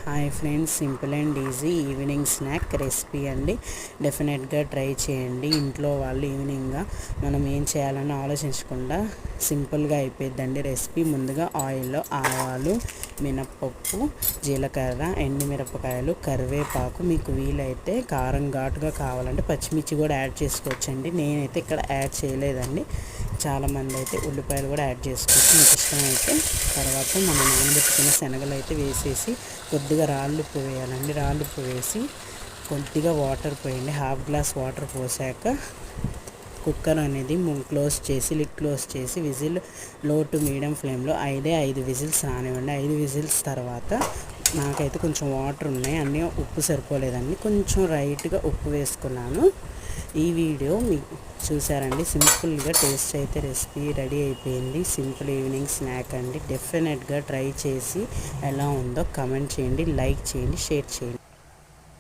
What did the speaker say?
Hi friends, simple and easy evening snack recipe అండి. డెఫినెట్గా try చేయండి. ఇంట్లో వాళ్ళు ఈవినింగ్గా మనం ఏం చేయాలని ఆలోచించకుండా సింపుల్గా అయిపోద్దండి రెసిపీ. ముందుగా ఆయిల్లో ఆవాలు, మినప్పప్పు, జీలకర్ర, ఎండుమిరపకాయలు, కరివేపాకు, మీకు వీలైతే కారం ఘాటుగా కావాలంటే పచ్చిమిర్చి కూడా యాడ్ చేసుకోవచ్చండి. నేనైతే ఇక్కడ యాడ్ చేయలేదండి. చాలామంది అయితే ఉల్లిపాయలు కూడా యాడ్ చేసుకోవచ్చు మీకు ఇష్టమైతే. తర్వాత మనం నానబెట్టుకున్న శనగలు అయితే వేసేసి కొద్దిగా రాళ్ళుప్పు వేయాలండి. రాళ్ళుప్పు వేసి కొద్దిగా వాటర్ పోయండి. హాఫ్ గ్లాస్ వాటర్ పోసాక కుక్కర్ అనేది లిడ్ క్లోజ్ చేసి విజిల్ లో టు మీడియం ఫ్లేమ్లో 5 విజిల్స్ రానివ్వండి. 5 విజిల్స్ తర్వాత నాకైతే కొంచెం వాటర్ ఉన్నాయి, అన్నీ ఉప్పు సరిపోలేదండి, కొంచెం రైట్గా ఉప్పు వేసుకున్నాను. ఈ వీడియో మీకు చూసారండి. సింపుల్గా టేస్ట్ అయితే రెసిపీ రెడీ అయిపోయింది. సింపుల్ ఈవినింగ్ స్నాక్ అండి. డెఫినెట్గా ట్రై చేసి ఎలా ఉందో కమెంట్ చేయండి, లైక్ చేయండి, షేర్ చేయండి.